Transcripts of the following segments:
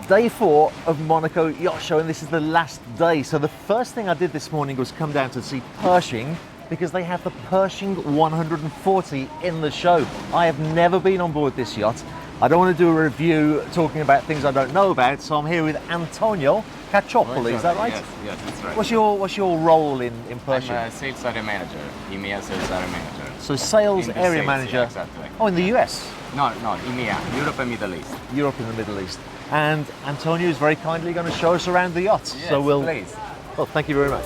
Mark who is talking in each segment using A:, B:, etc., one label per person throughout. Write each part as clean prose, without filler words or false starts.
A: Day 4 of Monaco Yacht Show, and this is the last day. So the first thing I did this morning was come down to see Pershing, because they have the Pershing 140 in the show. I have never been on board this yacht. I don't want to do a review talking about things I don't know about, so I'm here with Antonio Cacciopoli, is that right?
B: Yes, that's right.
A: What's your role in Pershing?
B: I'm a sales area manager, EMEA sales area manager.
A: So sales
B: In the
A: area
B: sales,
A: manager.
B: yeah, exactly.
A: Oh, in the US?
B: No, EMEA, Europe and Middle East.
A: Europe and the Middle East. And Antonio is very kindly going to show us around the yacht.
B: Yes,
A: so we'll.
B: please.
A: Well, thank you very much.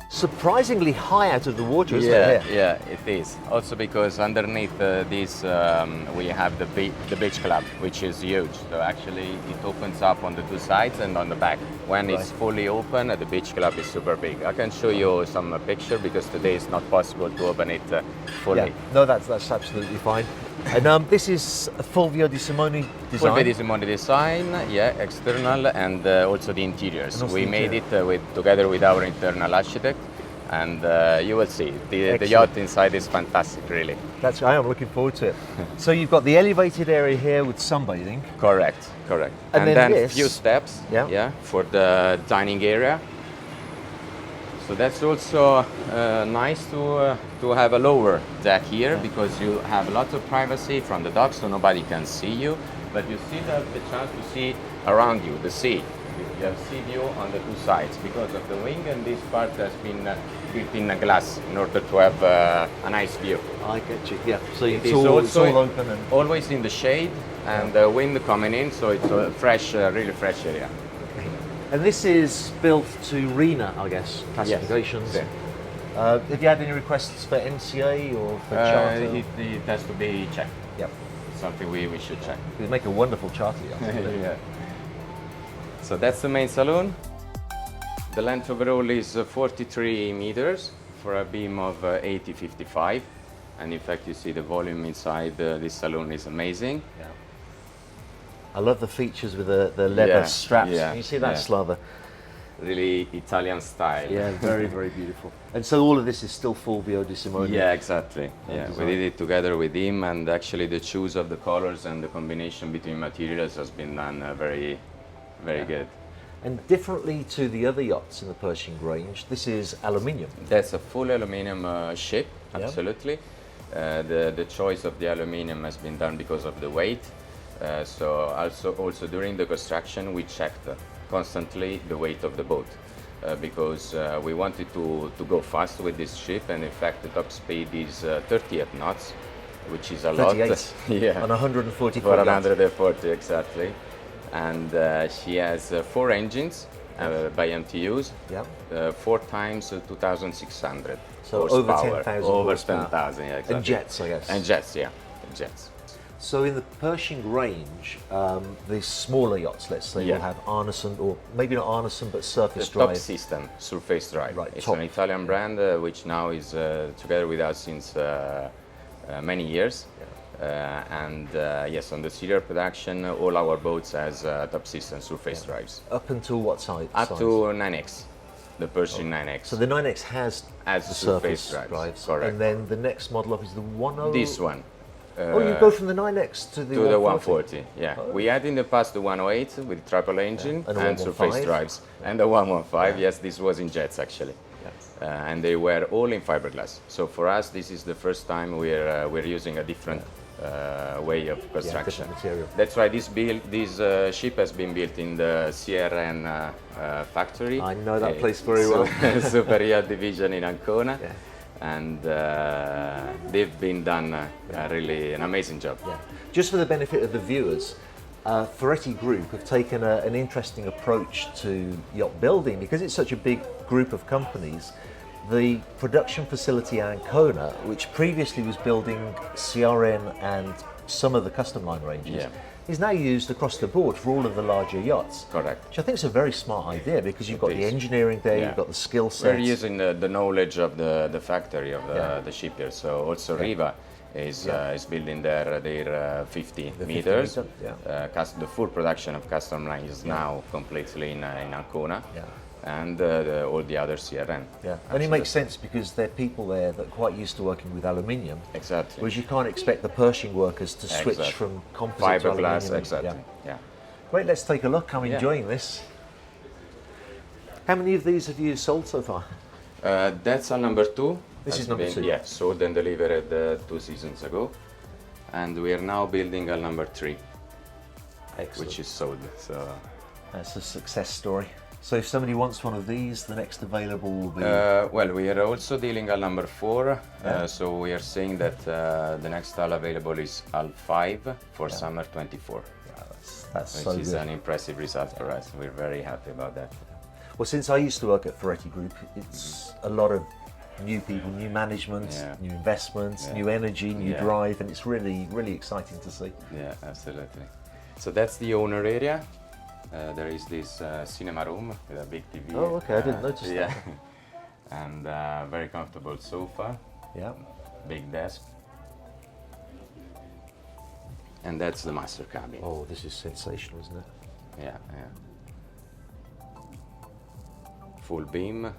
A: Surprisingly high out of the water, isn't it? Here?
B: Yeah, it is. Also because underneath this we have the beach club, which is huge. So actually it opens up on the two sides and on the back. When it's fully open, the beach club is super big. I can show you some picture because today it's not possible to open it fully.
A: Yeah. No, that's absolutely fine. And this is a Fulvio Di Simone design.
B: Fulvio Di Simone design, yeah, external and also the interiors. We made it together with our internal architect, and you will see the yacht inside is fantastic, really.
A: I am looking forward to it. So you've got the elevated area here with sunbathing.
B: Correct. And then a few steps, for the dining area. So that's also nice to have a lower deck here because you have lots of privacy from the dock, so nobody can see you. But you still have the chance to see around you, the sea. You have sea view on the two sides because of the wing, and this part has been built in glass in order to have a nice view.
A: I get you. Yeah. So it's
B: all
A: open and
B: always in the shade, and the wind coming in, so it's a fresh, really fresh area.
A: And this is built to RENA, I guess, classifications.
B: Yes.
A: Have you had any requests for NCA or for charter?
B: It has to be checked.
A: Yep.
B: Something we should check.
A: It'd make a wonderful charter yacht.
B: Yeah. So that's the main saloon. The length overall is 43 meters for a beam of 80-55. And in fact, you see the volume inside this saloon is amazing.
A: Yeah. I love the features with the leather straps.
B: Yeah,
A: Can you see that, Slava?
B: Really Italian style.
A: Yeah, very, very beautiful. And so all of this is still Fulvio Di Simone?
B: Yeah, exactly. Yeah, we did it together with him, and actually the choice of the colors and the combination between materials has been done very good.
A: And differently to the other yachts in the Pershing range, this is aluminium.
B: That's a full aluminium ship, absolutely. The choice of the aluminium has been done because of the weight. So also during the construction we checked constantly the weight of the boat because we wanted to go fast with this ship, and in fact the top speed is 38 knots, which is a
A: 38.
B: lot. Yeah,
A: on 140
B: for 140 exactly. And she has 4 engines by MTUs, 4 times 2,600
A: so
B: horsepower.
A: Over
B: 10,000, yeah, exactly.
A: And jets, I guess.
B: And jets, yeah, jets.
A: So in the Pershing range, the smaller yachts, let's say, will have Arneson, or maybe not Arneson, but surface drive.
B: Top system, surface drive.
A: Right,
B: it's an Italian brand which now is together with us since many years. Yes, on the serial production, all our boats has top system surface drives.
A: Up until what size?
B: Up to 9X, the Pershing 9X.
A: So the 9X has
B: the
A: surface
B: drives. Correct.
A: And then the next model up is the 10.
B: This one.
A: You go from the 9X to the
B: 140. Yeah. We had in the past the 108 with triple engine and surface drives. And the 115, yes, this was in jets actually. And they were all in fiberglass. So for us, this is the first time we're using a different way of construction.
A: Material.
B: That's why this ship has been built in the CRN factory.
A: I know that place very well.
B: Super Yacht division in Ancona. Yeah. And they've been done really an amazing job.
A: Yeah. Just for the benefit of the viewers, Ferretti Group have taken an interesting approach to yacht building because it's such a big group of companies. The production facility in Ancona, which previously was building CRN and some of the custom line ranges, is now used across the board for all of the larger yachts.
B: Correct.
A: Which I think is a very smart idea because you've got the engineering there, you've got the skill set.
B: We're using the knowledge of the factory of the shipyard. So also Riva is building their 50 meters. The full production of custom line is now completely in Ancona. And all the other CRN.
A: And it makes sense because there are people there that are quite used to working with aluminium.
B: Exactly.
A: Whereas you can't expect the Pershing workers to switch from composite to
B: fiberglass.
A: aluminium. Great, let's take a look. I'm enjoying this. How many of these have you sold so far?
B: That's a number 2.
A: This is number 2?
B: Yeah, sold and delivered 2 seasons ago. And we are now building a number 3.
A: Excellent.
B: Which is sold. So
A: that's a success story. So if somebody wants one of these, the next available will be...
B: well, we are also dealing a number 4. So we are saying that the next style available is AL5 for summer 24.
A: That's so good.
B: Which is an impressive result for us. We're very happy about that.
A: Well, since I used to work at Ferretti Group, it's a lot of new people, new management, new investments, new energy, new drive, and it's really, really exciting to see.
B: Yeah, absolutely. So that's the owner area. There is this cinema room with a big TV.
A: Oh, okay, I didn't notice that.
B: And very comfortable sofa. Big desk. And that's the master cabin.
A: Oh, this is sensational, isn't it?
B: Yeah. Full beam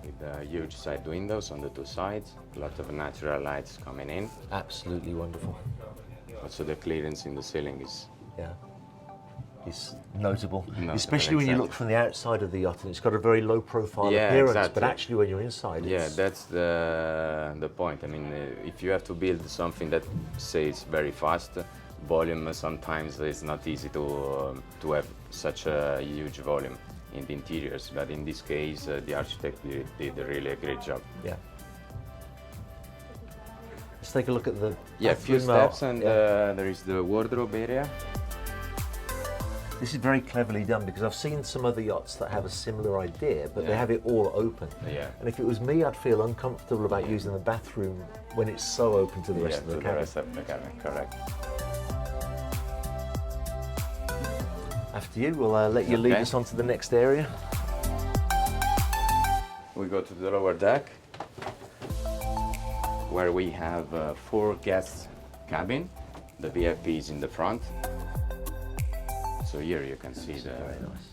B: with huge side windows on the 2 sides. A lot of natural lights coming in.
A: Absolutely wonderful.
B: Also the clearance in the ceiling is
A: is notable, especially when you look from the outside of the yacht, and it's got a very low profile appearance, but actually when you're inside
B: that's the point. I mean, if you have to build something that says very fast, volume sometimes is not easy to have such a huge volume in the interiors, but in this case the architect did really a great job.
A: Let's take a look at the
B: few steps, and there is the wardrobe area.
A: This is very cleverly done because I've seen some other yachts that have a similar idea, but they have it all open. And if it was me, I'd feel uncomfortable about using the bathroom when it's so open to the rest of the cabin.
B: The rest of the cabin, correct.
A: After you, we'll let you lead us on to the next area.
B: We go to the lower deck, where we have 4 guest cabin. The VIP is in the front. So here you can see the...
A: Very nice.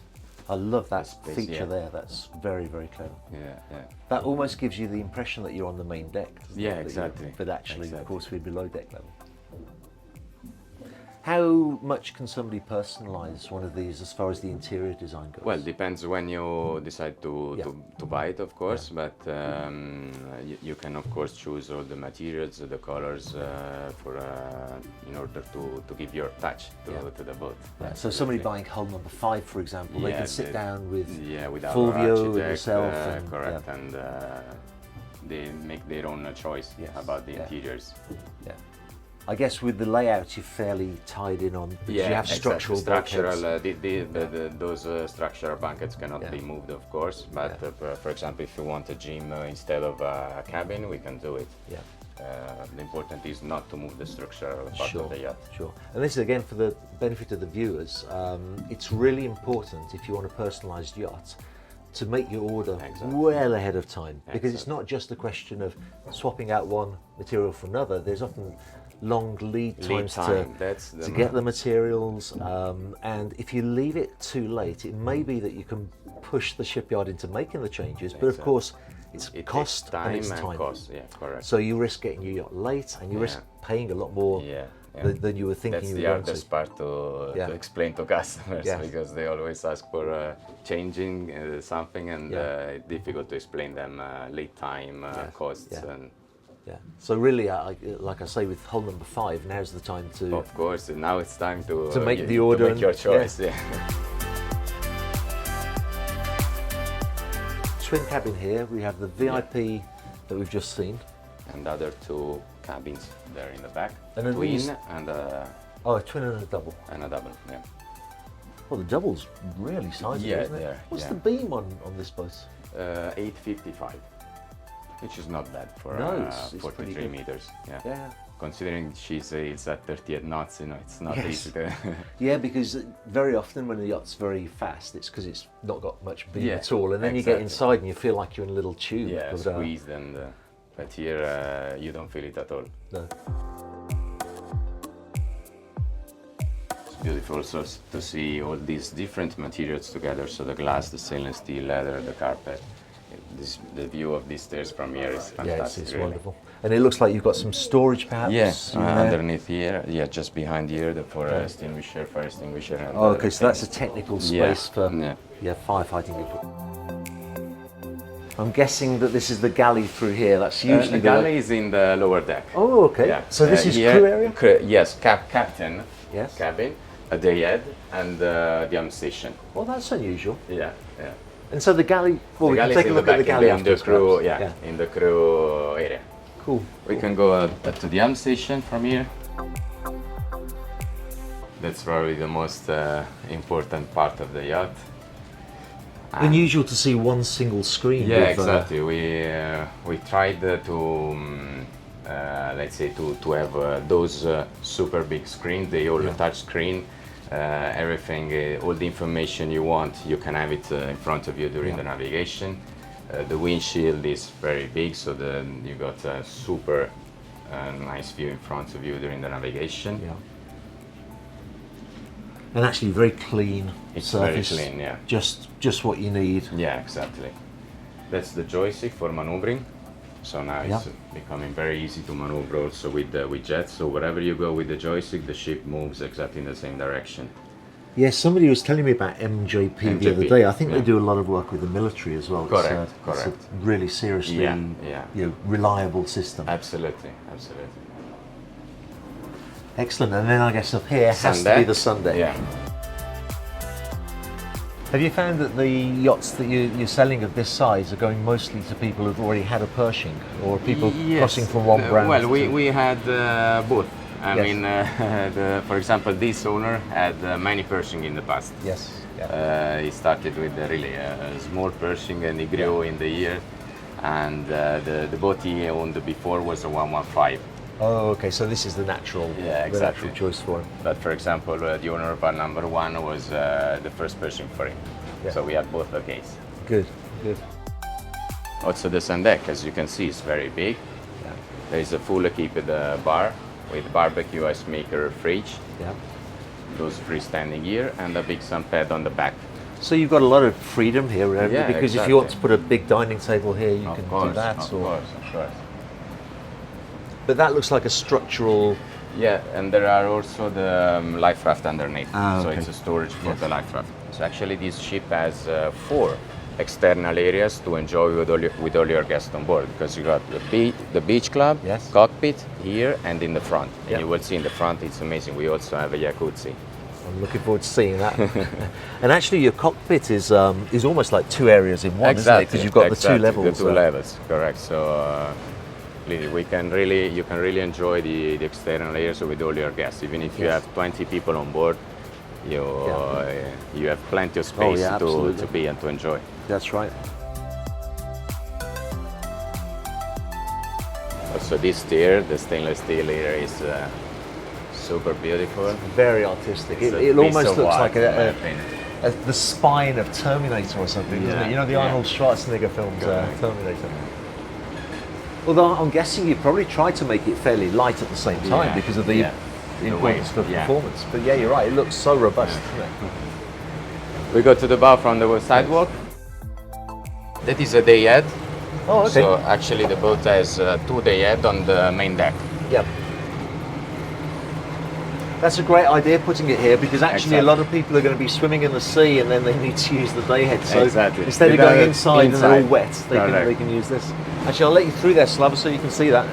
A: I love that feature there. That's very, very clever. That almost gives you the impression that you're on the main deck.
B: Exactly.
A: But actually, of course, we're below deck level. How much can somebody personalise one of these as far as the interior design goes?
B: Well, depends when you decide to buy it, of course, but you can, of course, choose all the materials, the colors, in order to give your touch to the boat.
A: So somebody buying hull number 5, for example, they can sit down with
B: Fulvio
A: and yourself.
B: Correct, and they make their own choice about the interiors.
A: I guess with the layout you're fairly tied in on, because you have structural
B: those structural bunkets cannot be moved, of course, but for example, if you want a gym instead of a cabin, we can do it. The important is not to move the structural part of the yacht.
A: And this is again for the benefit of the viewers. It's really important if you want a personalised yacht to make your order well ahead of time, because it's not just a question of swapping out one material for another. There's often long lead times to get the materials, and if you leave it too late, it may be that you can push the shipyard into making the changes, but of course it's cost and it's time.
B: Correct.
A: So you risk getting your yacht late, and you risk paying a lot more than you were thinking you were going to.
B: That's the hardest part to explain to customers, because they always ask for changing something, and it's difficult to explain them lead time, costs.
A: So really, like I say, with hull number 5, now's the time to...
B: Of course, now it's time to
A: make the order.
B: To make your choice,
A: Twin cabin here, we have the VIP that we've just seen.
B: And other 2 cabins there in the back.
A: And a
B: twin and a...
A: Oh, a twin and a double.
B: And a double,
A: Well, the double's really sizable, isn't it? What's the beam on this boat?
B: 855. Which is not bad for 43 meters. Considering it's at 38 knots, it's not easy to...
A: because very often when the yacht's very fast, it's because it's not got much beam at all, and then you get inside and you feel like you're in a little tube.
B: Squeezed, but here you don't feel it at all.
A: No.
B: beautiful also to see all these different materials together. So the glass, the stainless steel, leather, the carpet. The view of these stairs from here is fantastic.
A: Yeah, it's really wonderful. And it looks like you've got some storage perhaps?
B: Yes, underneath here. Yeah, just behind here, the fire extinguisher. And
A: okay, so that's a technical space for firefighting people. I'm guessing that this is the galley through here. That's usually
B: the galley is in the lower deck.
A: Oh, okay. Yeah. So this is crew area?
B: Yes, captain cabin, a day head, and the arm station.
A: Well, that's unusual.
B: Yeah.
A: And so the galley, we can take a look at the galley
B: in the crew, in the crew area.
A: Cool.
B: We can go to the arm station from here. That's probably the most important part of the yacht.
A: Unusual to see one single screen.
B: Yeah, exactly. We tried to let's say to have those super big screens. They all touch screen. Everything, all the information you want, you can have it in front of you during the navigation. The windshield is very big, so you got a super nice view in front of you during the navigation.
A: Yeah. And actually very clean surface.
B: Very clean, yeah.
A: Just what you need.
B: Yeah, exactly. That's the joystick for maneuvering. So now it's becoming very easy to maneuver also with jets. So wherever you go with the joystick, the ship moves exactly in the same direction.
A: Yes, somebody was telling me about MJP the other day. I think they do a lot of work with the military as well.
B: Correct.
A: It's a really seriously reliable system.
B: Absolutely.
A: Excellent. And then I guess up here has to be the sun deck.
B: Yeah.
A: Have you found that the yachts that you're selling of this size are going mostly to people who've already had a Pershing, or people crossing from one brand?
B: Well, we had both. I mean, for example, this owner had many Pershing in the past.
A: Yes.
B: He started with really a small Pershing, and he grew in the year. And the boat he owned before was a 115.
A: Oh, okay. So this is the natural choice for him.
B: But for example, the owner of our number one was the first Pershing for him. Yeah. So we had both the case.
A: Good.
B: Also the sun deck, as you can see, is very big. Yeah. There is a full equipped bar with barbecue, ice maker, fridge. Yeah. Those freestanding here, and a big sun pad on the back.
A: So you've got a lot of freedom here, because if you want to put a big dining table here, you can do that.
B: Of course.
A: But that looks like a structural...
B: Yeah, and there are also the life raft underneath. So it's a storage for the life raft. So actually this ship has 4 external areas to enjoy with all your guests on board, because you got the beach club, cockpit here and in the front. And you will see in the front, it's amazing. We also have a jacuzzi.
A: I'm looking forward to seeing that. And actually your cockpit is almost like 2 areas in one, isn't it? Because you've got the 2 levels.
B: The 2 levels, correct. So you can really enjoy the external areas with all your guests. Even if you have 20 people on board, you have plenty of space to be and to enjoy.
A: That's right.
B: Also this stair, the stainless steel here, is super beautiful.
A: It's very artistic. It almost looks like the spine of Terminator or something, doesn't it? You know the Arnold Schwarzenegger films, Terminator. Although I'm guessing you probably tried to make it fairly light at the same time because of the importance for performance. But yeah, you're right, it looks so robust, doesn't it?
B: We go to the bow from the sidewalk. That is a day head.
A: Oh, okay.
B: So actually the boat has 2 day head on the main deck.
A: Yep. That's a great idea, putting it here, because actually a lot of people are going to be swimming in the sea and then they need to use the day head. So instead of going inside and they're all wet, they can use this. Actually, I'll let you through there, Slava, so you can see that.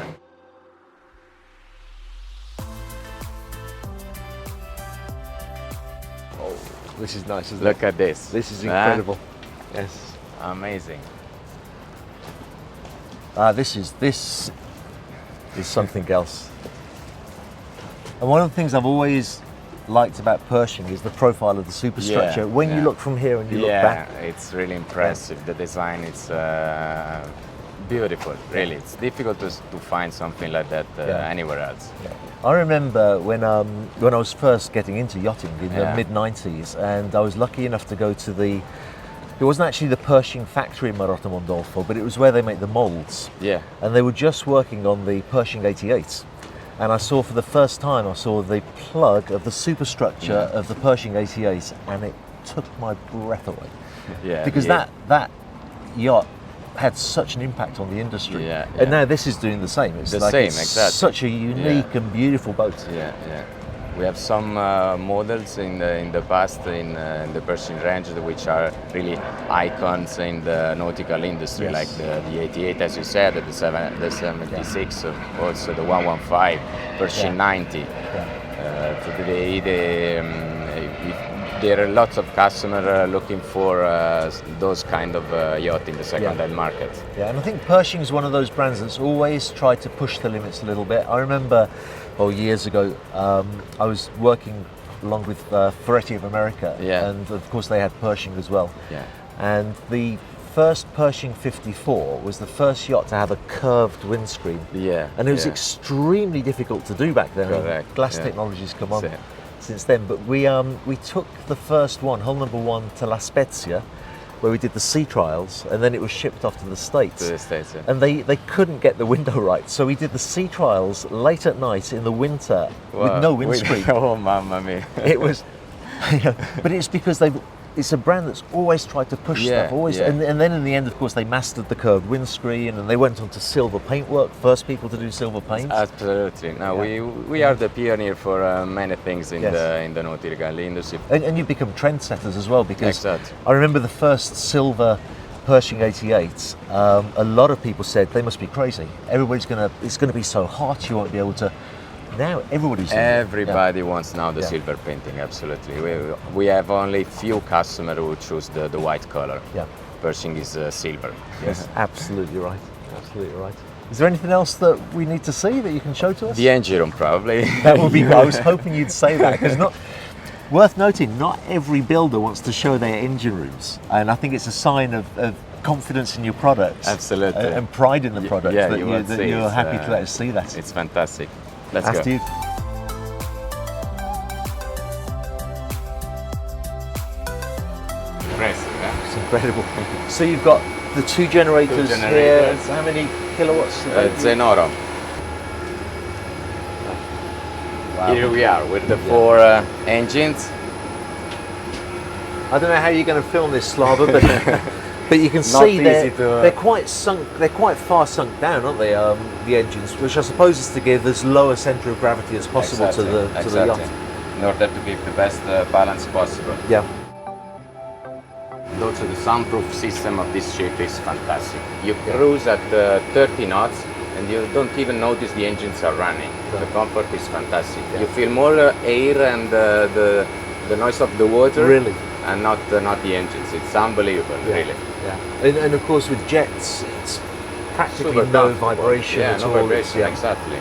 A: Oh, this is nice, isn't it?
B: Look at this.
A: This is incredible. Yes.
B: Amazing.
A: This is something else. And one of the things I've always liked about Pershing is the profile of the superstructure. When you look from here and you look back.
B: Yeah, it's really impressive. The design, it's beautiful, really. It's difficult to find something like that anywhere else.
A: Yeah. I remember when I was first getting into yachting in the mid-90s, and I was lucky enough to go to it wasn't actually the Pershing factory in Marotta Mondolfo, but it was where they make the molds. Yeah. And they were just working on the Pershing 88s. and I saw for the first time, I saw the plug of the superstructure of the Pershing 88, and it took my breath away.
B: Yeah,
A: because that yacht had such an impact on the industry. And now this is doing the same. It's exactly. Such a unique and beautiful boat.
B: We have some models in the past in the Pershing range which are really icons in the nautical industry, like the 88, as you said, the 76, also the 115, Pershing 90. There are lots of customers looking for those kind of yacht in the second-hand market.
A: And I think Pershing is one of those brands that's always tried to push the limits a little bit. I remember, years ago, I was working along with Ferretti of America, and of course they had Pershing as well. And the first Pershing 54 was the first yacht to have a curved windscreen. And it was extremely difficult to do back then.
B: Correct.
A: Glass technology's come on since then, but we took the first one, hull number 1, to La Spezia, where we did the sea trials, and then it was shipped off to the States. And they couldn't get the window right, so we did the sea trials late at night in the winter with no windscreen.
B: Oh, mamma mia!
A: It was, but it's because it's a brand that's always tried to push stuff, and then in the end, of course, they mastered the curved windscreen, and they went on to silver paintwork, first people to do silver paint.
B: Absolutely. Now we are the pioneer for many things in the nautical industry.
A: And you become trendsetters as well, because I remember the first silver Pershing 88. A lot of people said they must be crazy. It's gonna be so hot, you won't be able to. Now
B: everybody wants now the silver painting. Absolutely, we have only few customers who choose the white color. Pershing is silver.
A: Yes, absolutely right. Absolutely right. Is there anything else that we need to see that you can show to us?
B: The engine room, probably.
A: That would be. I was hoping you'd say that, because worth noting, not every builder wants to show their engine rooms, and I think it's a sign of confidence in your products.
B: Absolutely.
A: And pride in the product that you're happy to let us see that.
B: It's fantastic. Let's go.
A: After you.
B: Impressive,
A: It's incredible. So you've got the two generators here. How many kilowatts?
B: Zenoro. Wow. Here we are with the 4 engines.
A: I don't know how you're going to film this, Slava, but you can see they're quite sunk. They're quite far sunk down, aren't they? The engines, which I suppose is to give as low a centre of gravity as possible to the yacht,
B: in order to give the best balance possible. And also the soundproof system of this ship is fantastic. You cruise at 30 knots and you don't even notice the engines are running. The comfort is fantastic. You feel more air and the noise of the water.
A: Really?
B: And not the engines. It's unbelievable, really.
A: And of course with jets, it's practically no vibration at all.
B: No vibration, exactly.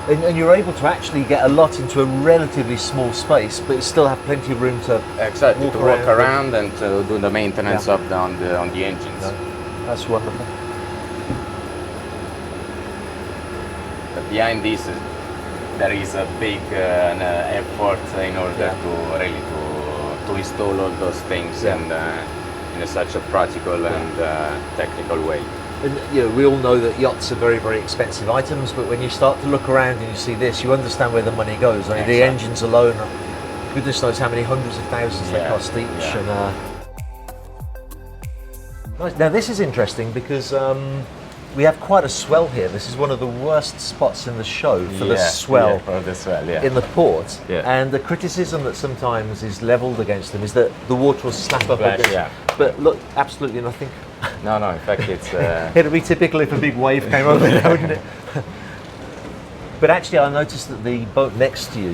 A: And you're able to actually get a lot into a relatively small space, but you still have plenty of room to
B: walk around and to do the maintenance on the engines.
A: That's wonderful.
B: But behind this, there is a big effort in order to really to install all those things and in such a practical and technical way.
A: And we all know that yachts are very, very expensive items, but when you start to look around and you see this, you understand where the money goes. I mean, the engines alone, goodness knows how many hundreds of thousands they cost each. And now this is interesting because we have quite a swell here. This is one of the worst spots in the show for the swell in the port. And the criticism that sometimes is levelled against them is that the water will slap up against. But look, absolutely nothing.
B: No, in fact it's...
A: It'd be typical if a big wave came over there, wouldn't it? But actually I noticed that the boat next to you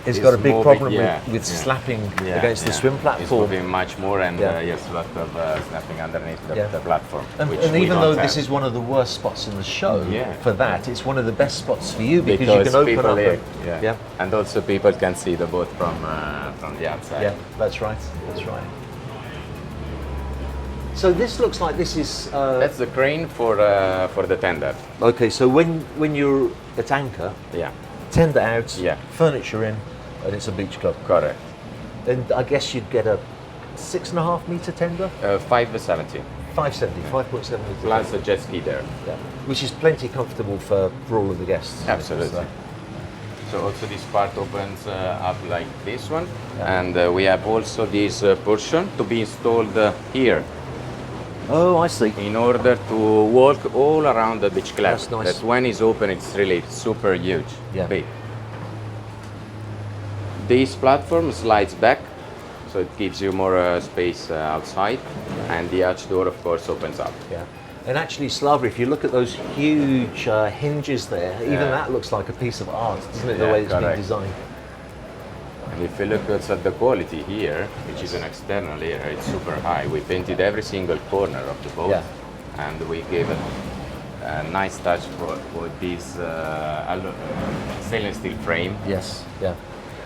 A: has got a big problem with slapping against the swim platform.
B: It's moving much more and yes, a lot of snapping underneath the platform.
A: And even though this is one of the worst spots in the show for that, it's one of the best spots for you because you can open up
B: and also people can see the boat from the outside.
A: Yeah, that's right. So this looks like this is...
B: That's the crane for the tender.
A: Okay, so when you're at anchor, tender out, furniture in, and it's a beach club.
B: Correct.
A: And I guess you'd get a 6.5 metre tender?
B: 570.
A: 5.7 metres.
B: Plus a jet ski there.
A: Which is plenty comfortable for all of the guests.
B: Absolutely. So also this part opens up like this one, and we have also this portion to be installed here.
A: Oh, I see.
B: In order to walk all around the beach club.
A: That's nice.
B: That when it's open, it's really super huge, big. This platform slides back, so it gives you more space outside, and the arch door, of course, opens up.
A: Yeah. And actually, Slava, if you look at those huge hinges there, even that looks like a piece of art, doesn't it, the way it's been designed?
B: And if you look at the quality here, which is an external area, it's super high. We painted every single corner of the boat, and we gave it a nice touch for this stainless steel frame.
A: Yes, yeah.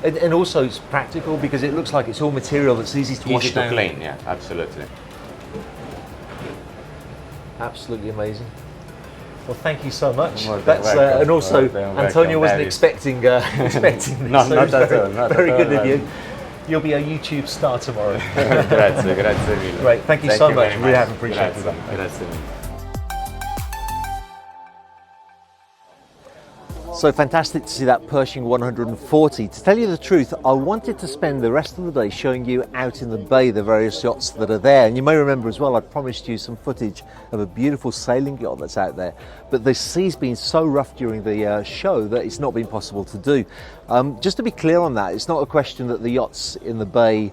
A: And also it's practical because it looks like it's all material that's easy to wash down.
B: Easy to clean, yeah, absolutely.
A: Absolutely amazing. Well, thank you so much.
B: That's
A: and also Antonio wasn't expecting this.
B: No, not at all.
A: Very good of you. You'll be a YouTube star tomorrow.
B: Grazie mille.
A: Great, thank you so much. Really have appreciated that.
B: Grazie mille.
A: So fantastic to see that Pershing 140. To tell you the truth, I wanted to spend the rest of the day showing you out in the bay the various yachts that are there. And you may remember as well, I promised you some footage of a beautiful sailing yacht that's out there. But the sea's been so rough during the show that it's not been possible to do. Just to be clear on that, it's not a question that the yachts in the bay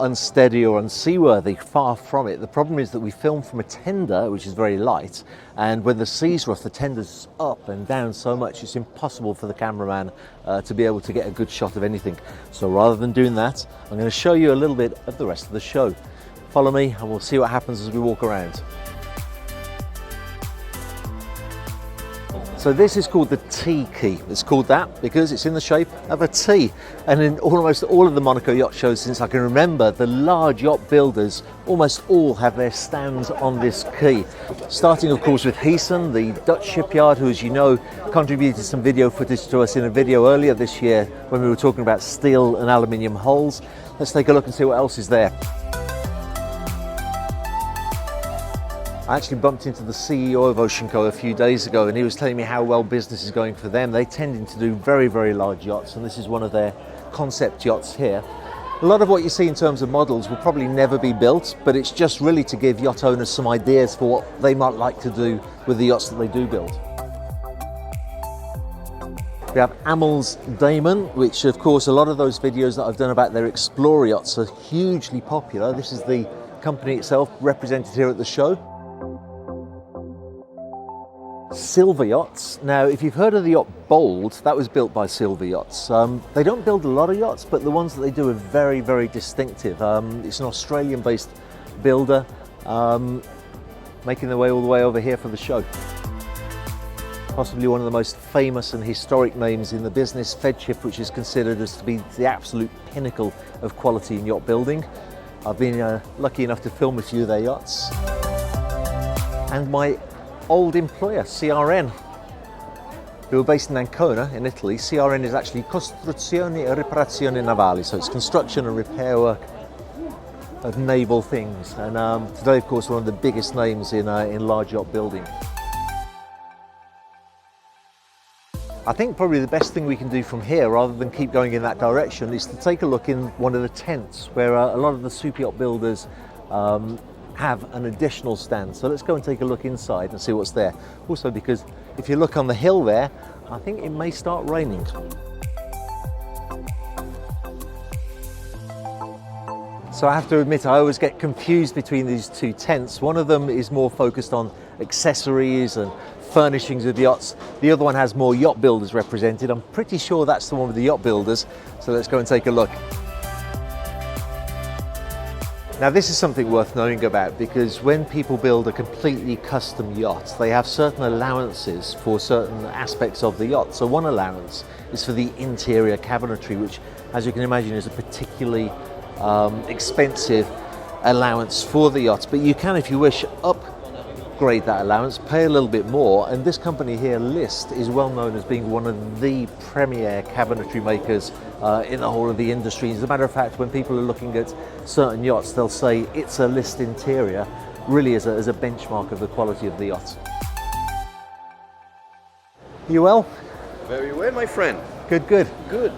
A: unsteady or unseaworthy, far from it. The problem is that we film from a tender, which is very light, and when the sea's rough, the tender's up and down so much it's impossible for the cameraman to be able to get a good shot of anything. So rather than doing that, I'm going to show you a little bit of the rest of the show. Follow me and we'll see what happens as we walk around. So this is called the T key. It's called that because it's in the shape of a T. And in almost all of the Monaco yacht shows since I can remember, the large yacht builders almost all have their stands on this key. Starting of course with Heesen, the Dutch shipyard, who, as you know, contributed some video footage to us in a video earlier this year when we were talking about steel and aluminium hulls. Let's take a look and see what else is there. I actually bumped into the CEO of Oceanco a few days ago and he was telling me how well business is going for them. They tend to do very, very large yachts, and this is one of their concept yachts here. A lot of what you see in terms of models will probably never be built, but it's just really to give yacht owners some ideas for what they might like to do with the yachts that they do build. We have Amel's Damon, which of course a lot of those videos that I've done about their Explorer yachts are hugely popular. This is the company itself represented here at the show. Silver Yachts. Now, if you've heard of the yacht Bold, that was built by Silver Yachts. They don't build a lot of yachts, but the ones that they do are very, very distinctive. It's an Australian-based builder, making their way all the way over here for the show. Possibly one of the most famous and historic names in the business, Fedship, which is considered as to be the absolute pinnacle of quality in yacht building. I've been lucky enough to film a few of their yachts. And my old employer, CRN, who are based in Ancona in Italy. CRN is actually Costruzioni e Riparazioni Navali, so it's construction and repair work of naval things. And today, of course, one of the biggest names in large yacht building. I think probably the best thing we can do from here, rather than keep going in that direction, is to take a look in one of the tents where a lot of the super yacht builders have an additional stand. So let's go and take a look inside and see what's there. Also, because if you look on the hill there, I think it may start raining. So I have to admit, I always get confused between these two tents. One of them is more focused on accessories and furnishings of yachts. The other one has more yacht builders represented. I'm pretty sure that's the one with the yacht builders. So let's go and take a look. Now, this is something worth knowing about, because when people build a completely custom yacht, they have certain allowances for certain aspects of the yacht. So one allowance is for the interior cabinetry, which, as you can imagine, is a particularly expensive allowance for the yacht. But you can, if you wish, upgrade that allowance, pay a little bit more, and this company here, List, is well known as being one of the premier cabinetry makers in the whole of the industry. As a matter of fact, when people are looking at certain yachts, they'll say it's a List interior, really as a benchmark of the quality of the yacht. You well?
C: Very well, my friend.
A: Good, good.
C: Good.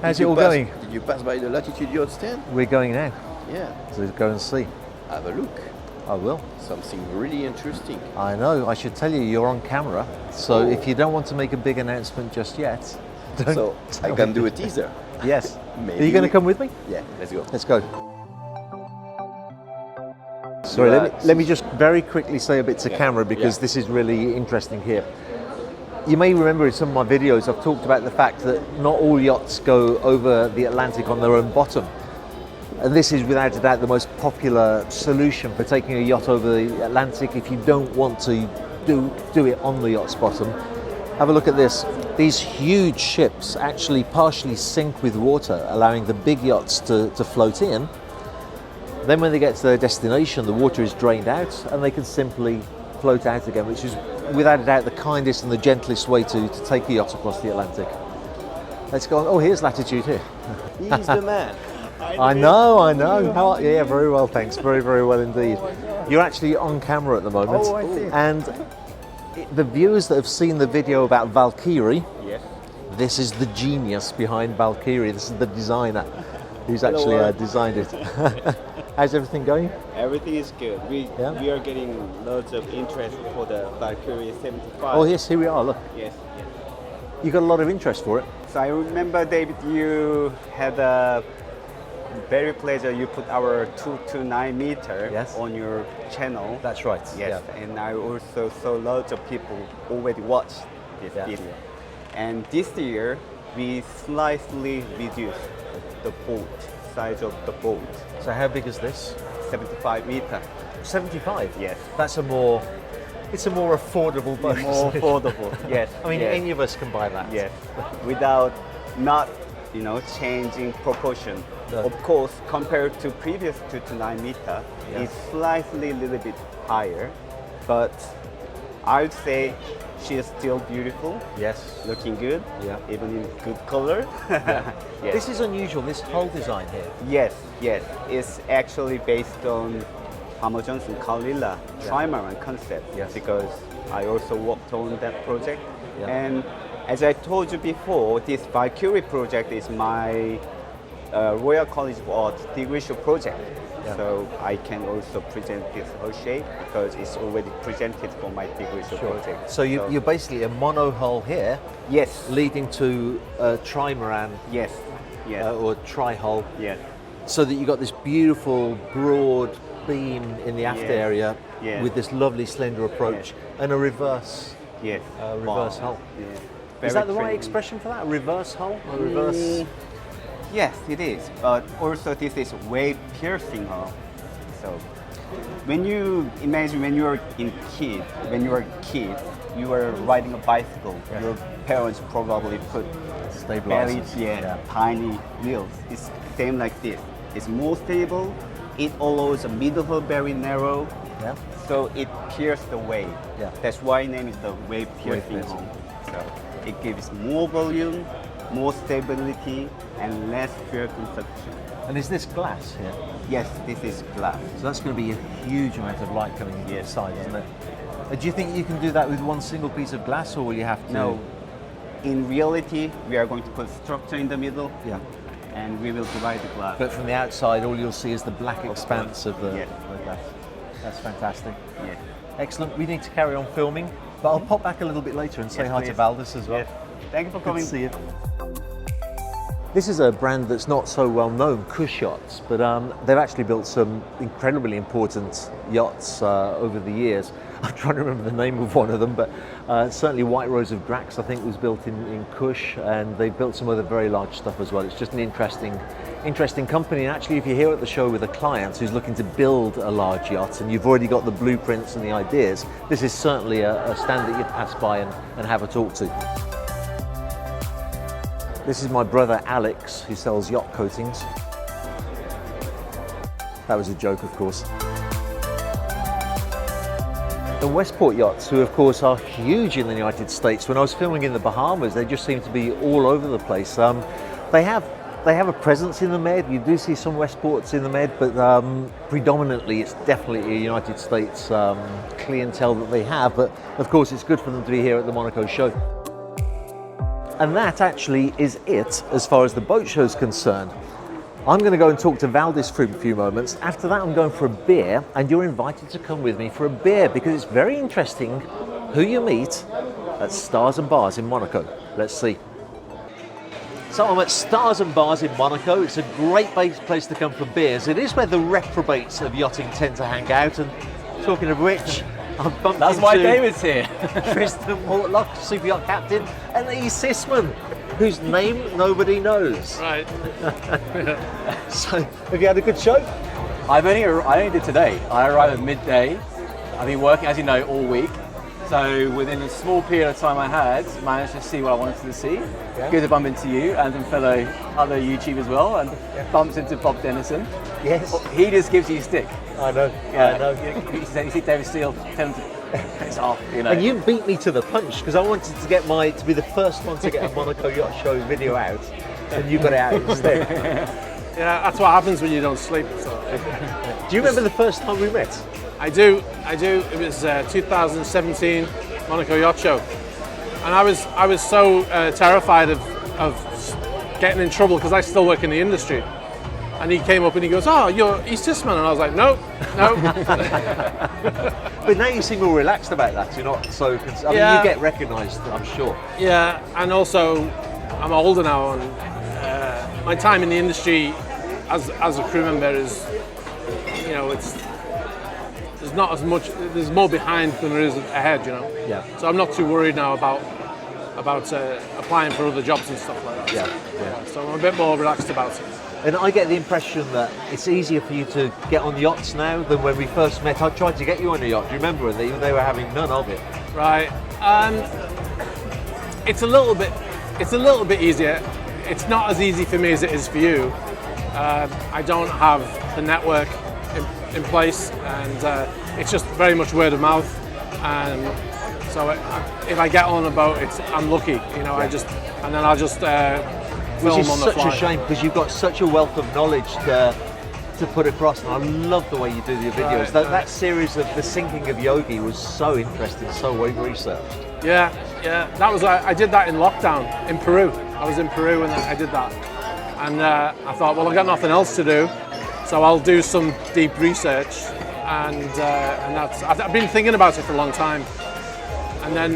A: How's it all going?
C: Did you pass by the Latitude Yacht stand?
A: We're going now.
C: Yeah.
A: So go and see.
C: Have a look.
A: I will.
C: Something really interesting.
A: I know. I should tell you, you're on camera. So if you don't want to make a big announcement just yet, don't.
C: So I can do a teaser.
A: Yes.
C: Maybe
A: Are you going to come with me?
C: Yeah, let's go.
A: Let's go. Sorry, let me just very quickly say a bit to camera because this is really interesting here. You may remember in some of my videos I've talked about the fact that not all yachts go over the Atlantic on their own bottom. And this is without a doubt the most popular solution for taking a yacht over the Atlantic if you don't want to do it on the yacht's bottom. Have a look at this. These huge ships actually partially sink with water, allowing the big yachts to float in. Then when they get to their destination, the water is drained out and they can simply float out again, which is without a doubt the kindest and the gentlest way to take a yacht across the Atlantic. Let's go on. Oh, here's Latitude here.
C: He's the man.
A: I know. How are you? Yeah, very well, thanks. Very, very well indeed. You're actually on camera at the moment.
C: Oh, I see.
A: And the viewers that have seen the video about Valkyrie,
C: Yes.
A: this is the genius behind Valkyrie. This is the designer who's actually designed it. How's everything going?
D: Everything is good. We are getting loads of interest for the Valkyrie 75.
A: Oh yes, here we are, look.
D: Yes.
A: You got a lot of interest for it.
D: So I remember, David, you had a very pleasure. You put our 229 meter on your channel.
A: That's right.
D: Yes, and I also saw loads of people already watched this video. And this year, we slightly reduced the boat, size of the boat.
A: So how big is this?
D: 75 meter.
A: 75?
D: Yes.
A: It's a more affordable boat.
D: More affordable, yes.
A: I mean, any of us can buy that.
D: Yes, without not, changing proportion.
A: No.
D: Of course, compared to previous 229 meter, it's slightly a little bit higher, but I would say she is still beautiful.
A: Yes.
D: Looking good.
A: Yeah.
D: Even in good color.
A: Yes.
D: Yes.
A: This is unusual, this whole design here.
D: Yes. It's actually based on Hammer Johnson Kalila trimaran concept.
A: Yes.
D: Because I also worked on that project.
A: Yeah.
D: And as I told you before, this Valkyrie project is my Royal College of Art degree show project.
A: Yeah.
D: So I can also present this whole shape because it's already presented for my degree show project.
A: So you're basically a mono hull here.
D: Yes.
A: Leading to a trimaran.
D: Yes.
A: Or tri-hull.
D: Yes.
A: So that you've got this beautiful broad beam in the aft area with this lovely slender approach and a reverse hull.
D: Yeah.
A: Is that the right expression for that? A reverse hull? A reverse?
D: Yes, it is. But also this is wave piercing hull. So when you imagine when you were a kid, you were riding a bicycle. Your parents probably put very tiny wheels. It's same like this. It's more stable. It allows a middle hull very narrow.
A: Yeah.
D: So it pierces the wave.
A: Yeah.
D: That's why name is the wave piercing hull. So it gives more volume, more stability, and less fuel consumption.
A: And is this glass here?
D: Yes, this is glass.
A: So that's going to be a huge amount of light coming into the side, isn't it? Do you think you can do that with one single piece of glass, or will you have to?
D: No. In reality, we are going to put structure in the middle.
A: Yeah.
D: And we will divide the glass.
A: But from the outside, all you'll see is the black expanse of the glass. That's fantastic.
D: Yes.
A: Excellent. We need to carry on filming, but I'll pop back a little bit later and say hi to Valdis as well.
D: Yes. Thank you for coming.
A: Good to see you. This is a brand that's not so well known, Cush Yachts, but they've actually built some incredibly important yachts over the years. I'm trying to remember the name of one of them, but certainly White Rose of Drax, I think, was built in Cush, and they've built some other very large stuff as well. It's just an interesting company. And actually, if you're here at the show with a client who's looking to build a large yacht and you've already got the blueprints and the ideas, this is certainly a stand that you'd pass by and have a talk to. This is my brother Alex, who sells yacht coatings. That was a joke, of course. The Westport yachts, who of course are huge in the United States. When I was filming in the Bahamas, they just seem to be all over the place. They have a presence in the Med. You do see some Westports in the Med, but predominantly it's definitely a United States clientele that they have. But of course, it's good for them to be here at the Monaco show. And that actually is it as far as the boat show is concerned. I'm going to go and talk to Valdis for a few moments. After that, I'm going for a beer, and you're invited to come with me for a beer because it's very interesting who you meet at Stars and Bars in Monaco. Let's see. So I'm at Stars and Bars in Monaco. It's a great place to come for beers. It is where the reprobates of yachting tend to hang out. And talking of which, I've bumped
E: That's
A: into
E: why David's here.
A: Tristan Mortlock, super yacht captain, and E. Sisman, whose name nobody knows.
E: Right.
A: So, have you had a good show?
E: I only did today. I arrived at midday. I've been working, as you know, all week. So within a small period of time I had, managed to see what I wanted to see.
A: Yeah.
E: Good to bump into you and some fellow other YouTubers as well, and bumps into Bob Dennison.
A: Yes.
E: He just gives you a stick.
A: I know.
E: Yeah.
A: I know.
E: You see David Steele, tell him to piss off, you know.
A: And you beat me to the punch because I wanted to be the first one to get a Monaco Yacht Show video out, and you got it out instead.
F: Yeah, that's what happens when you don't sleep. So.
A: Do you remember the first time we met?
F: I do. It was 2017 Monaco Yacht Show, and I was so terrified of getting in trouble because I still work in the industry. And he came up and he goes, "Oh, you're East Eastman," and I was like, "No."
A: But now you seem more relaxed about that. You're not so. I mean, you get recognised, I'm sure.
F: Yeah, and also I'm older now, and my time in the industry as a crew member is, you know, there's not as much. There's more behind than there is ahead, you know.
A: Yeah.
F: So I'm not too worried now about applying for other jobs and stuff like that.
A: Yeah.
F: So I'm a bit more relaxed about it.
A: And I get the impression that it's easier for you to get on yachts now than when we first met. I tried to get you on a yacht. Do you remember? And they were having none of it.
F: Right. It's a little bit easier. It's not as easy for me as it is for you. I don't have the network in place, and it's just very much word of mouth. And so if I get on a boat, I'm lucky. You know,
A: Yeah.
F: I'll just.
A: Which is
F: on the
A: such
F: fly.
A: a shame because you've got such a wealth of knowledge to put across, and I love the way you do the videos.
F: Right,
A: That series of the sinking of Yogi was so interesting, so well researched.
F: Yeah. That was I did that in lockdown in Peru. I was in Peru and I did that, and I thought, well, I've got nothing else to do, so I'll do some deep research, and I've been thinking about it for a long time, and then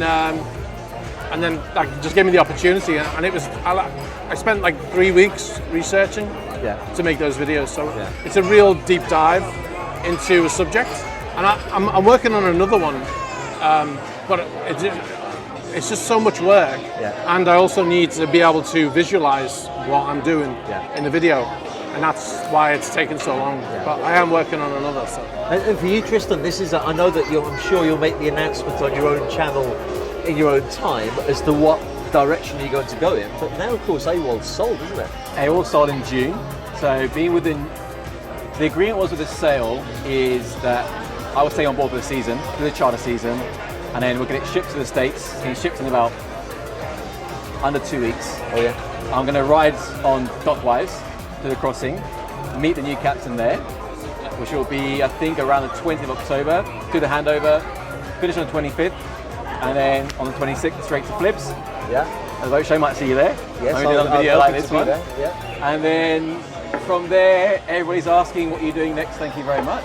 F: that just gave me the opportunity, and it was I spent like 3 weeks researching to make those videos. So it's a real deep dive into a subject, and I'm working on another one, but it's just so much work, and I also need to be able to visualize what I'm doing in the video, and that's why it's taken so long. But I am working on another. So.
A: And for you, Tristan, this is I know that I'm sure you'll make the announcement on your own channel in your own time as to what direction you're going to go in. But now, of course, AWOL's sold, isn't it?
E: AWOL sold in June. So the agreement was with the sale is that I would stay on board for the season, for the charter season, and then we're going to get shipped to the States. It's getting shipped in about under 2 weeks.
A: Oh yeah.
E: I'm going to ride on Dockwise to the crossing, meet the new captain there, which will be, I think, around the 20th of October, do the handover, finish on the 25th, and then on the 26th, straight to Flips.
A: Yeah.
E: The boat show might see you there.
A: Yes,
E: I'll do another video like this one.
A: There. Yeah.
E: And then from there, everybody's asking what you're doing next. Thank you very much.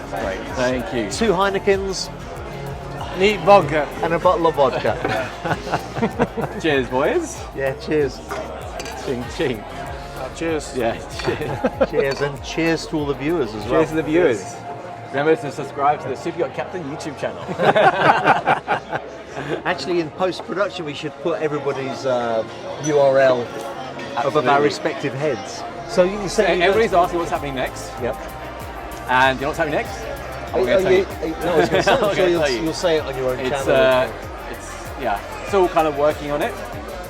E: Great. Thank you.
A: 2 Heinekens
F: Neat vodka.
A: and a bottle of vodka.
E: Cheers, boys.
A: Yeah, cheers.
E: Ching, ching.
F: Cheers.
E: Yeah, cheers.
A: Cheers, and cheers to all the viewers as well.
E: Cheers to the viewers. Remember to subscribe to the Super Yacht Captain YouTube channel.
A: Actually, in post-production, we should put everybody's URL of our respective heads. So you can say
E: Everybody's asking what's happening next.
A: Yep.
E: And you know what's happening next? I'm
A: No,
E: going to tell you.
A: I was going to say, I'm
E: I'm
A: sure
E: gonna tell you.
A: you'll say it on your own
E: It's
A: channel.
E: still kind of working on it.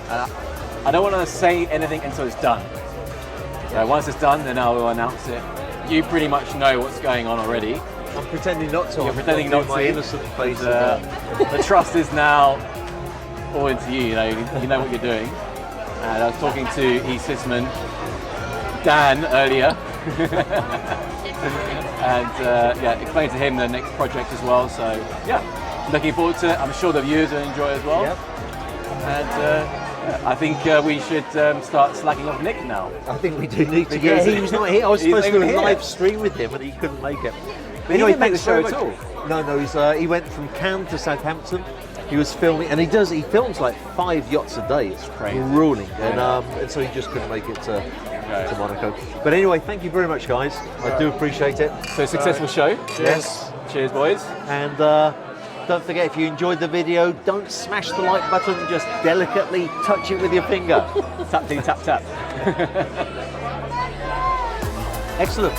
E: I don't want to say anything until it's done. So once it's done, then I will announce it. You pretty much know what's going on already.
A: I'm pretending not to.
E: You're pretending not to.
A: My innocent face.
E: The trust is now all into you. You know what you're doing. And I was talking to E. Sisman, Dan earlier, and explained to him the next project as well. So yeah, Looking forward to it. I'm sure the viewers will enjoy as well.
A: Yep.
E: And I think we should start slacking off Nick now.
A: I think we do need to.
E: Because
A: Yeah, he was not here. I was
E: he's
A: supposed to do
E: not
A: a
E: even
A: live
E: here.
A: stream with him, and he couldn't make it.
E: But he didn't make the
A: thanks
E: show
A: very
E: at
A: much. No, he went from Cannes to Southampton. He was filming, and he films like 5 yachts a day. It's
E: crazy.
A: grueling, and so he just couldn't make it to Monaco. But anyway, thank you very much, guys. I do appreciate it.
E: So successful show.
A: Yes.
E: Cheers, boys.
A: And don't forget, if you enjoyed the video, don't smash the like button, just delicately touch it with your finger.
E: Tap, tap, tap.
A: Excellent.